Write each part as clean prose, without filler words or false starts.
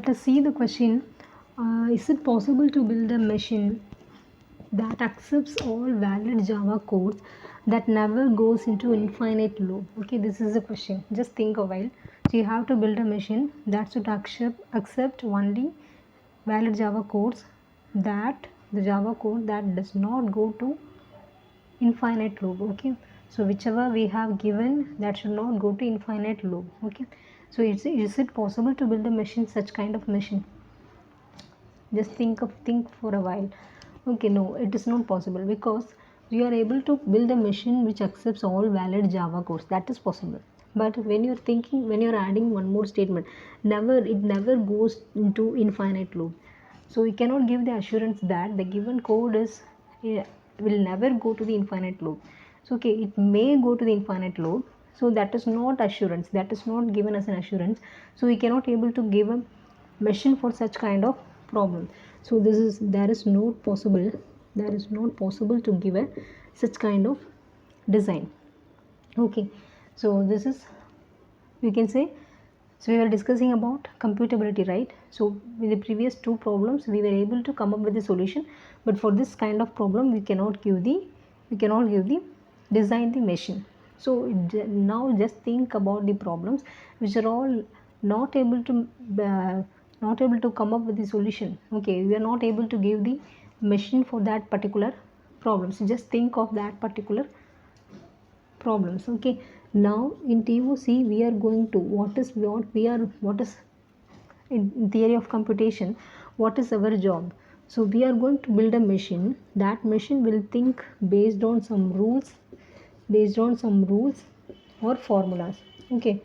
let us see the question. Is it possible to build a machine that accepts all valid Java code that never goes into infinite loop? Okay, this is the question. Just think a while. So you have to build a machine that should accept only valid Java codes, that the Java code that does not go to infinite loop. Okay, so whichever we have given, that should not go to infinite loop. Okay, so is it possible to build a machine, such kind of machine? Just think for a while. Okay, no, it is not possible, because we are able to build a machine which accepts all valid Java codes. That is possible. But when you're thinking, when you're adding one more statement, it never goes into infinite loop. So we cannot give the assurance that the given code is will never go to the infinite loop. So okay, it may go to the infinite loop. So that is not assurance, that is not given as an assurance. So we cannot able to give a machine for such kind of problem. So there is not possible to give a such kind of design. Okay, so this is, we can say, so we were discussing about computability, right? So with the previous two problems we were able to come up with a solution, but for this kind of problem we cannot give the design the machine. So now just think about the problems which are all not able to come up with the solution. Okay, we are not able to give the machine for that particular problem. So just think of that particular problems. Okay, now in TOC we are going to, what is in theory of computation, what is our job? So we are going to build a machine. That machine will think based on some rules or formulas. Okay,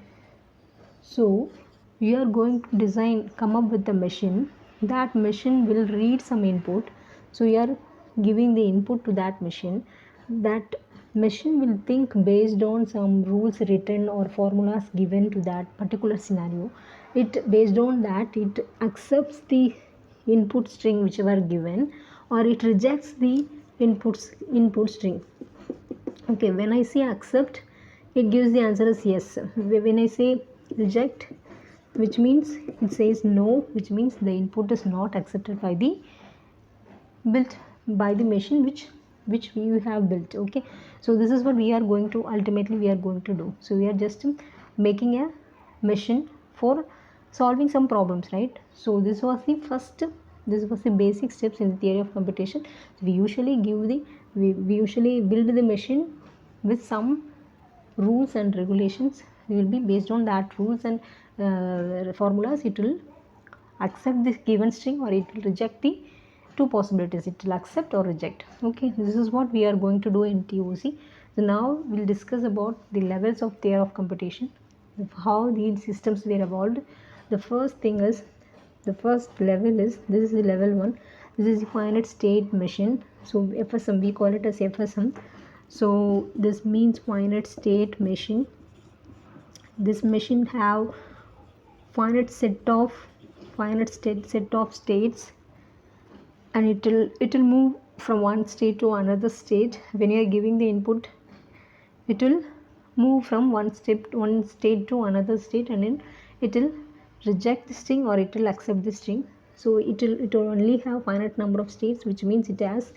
so we are going to come up with a machine. That machine will read some input. So we are giving the input to that machine. That machine will think based on some rules written or formulas given to that particular scenario. Based on that, it accepts the input string whichever given, or it rejects the input string. Okay, when I say accept, it gives the answer as yes. When I say reject, which means it says no, which means the input is not accepted by the machine which we have built. Okay, so this is what we are going to do. So we are just making a machine for solving some problems, right? So this was the basic steps in the theory of computation. We usually build the machine with some rules and regulations. We will be based on that rules and formulas. It will accept this given string, or it will reject the two possibilities. It will accept or reject. Okay, this is what we are going to do in TOC. So now we'll discuss about the levels of theory of computation, how these systems were evolved. The first level is, this is the level 1. This is the finite state machine. So FSM, we call it as FSM. So this means finite state machine. This machine have finite set of states, and it will move from one state to another state. When you are giving the input, it will move from one state to another state, and then it will reject the string or it will accept the string. So it will only have finite number of states, which means it has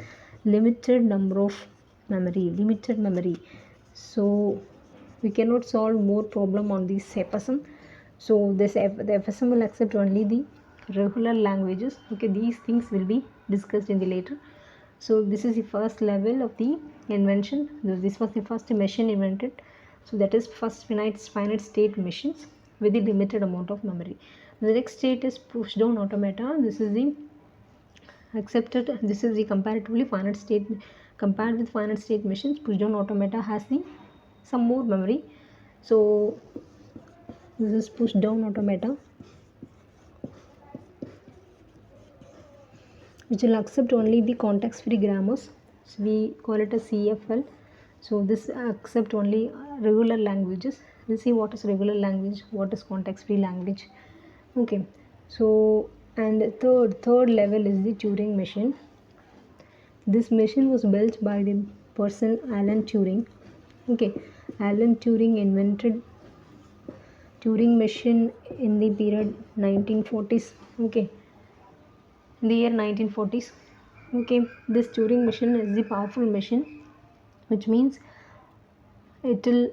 limited memory. So we cannot solve more problem on this FSM. So the FSM will accept only the regular languages. Okay, these things will be discussed in the later. So this is the first level of the invention. This was the first machine invented. So that is first finite state machines with the limited amount of memory. The next state is push down automata. This is the comparatively finite state. Compared with finite state machines, push down automata has some more memory. So this is push down automata, which will accept only the context free grammars. So we call it a CFL. So this accept only regular languages. We'll see what is regular language, what is context free language. Okay, so and third level is the Turing machine. This machine was built by the person Alan Turing. Okay, Alan Turing invented Turing machine in the period 1940s. Okay, in the year 1940s. Okay, this Turing machine is the powerful machine, which means it will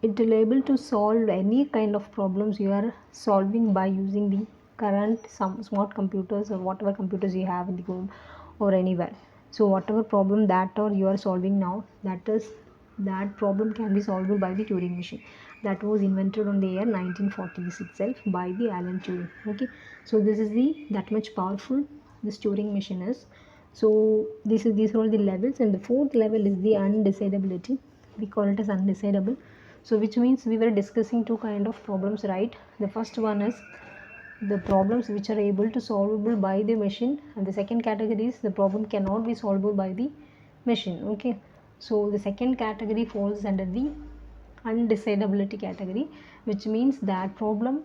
it will able to solve any kind of problems you are solving by using the current some smart computers or whatever computers you have in the home or anywhere. So whatever problem that or you are solving now, that problem can be solved by the Turing machine. That was invented on the year 1940s itself by the Alan Turing. Okay, so this is the that much powerful this Turing machine is. So these are all the levels, and the fourth level is the undecidability. We call it as undecidable. So which means we were discussing two kind of problems, right? The first one is the problems which are able to solvable by the machine, and the second category is the problem cannot be solvable by the machine. Okay, so the second category falls under the undecidability category, which means that problem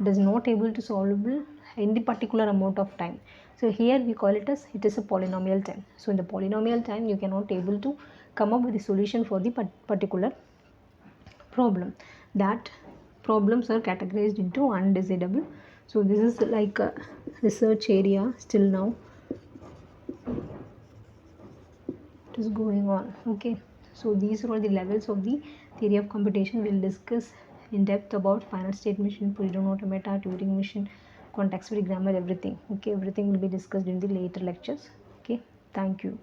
does not able to solvable in the particular amount of time. So here we call it as it is a polynomial time. So in the polynomial time you cannot able to come up with a solution for the particular problem. That problems are categorized into undecidable. So this is like a research area still now it is going on. Okay, so these are all the levels of the theory of computation. We'll discuss in depth about finite state machine, Poisson automata, Turing machine, context free grammar, everything. Okay, everything will be discussed in the later lectures. Okay, thank you.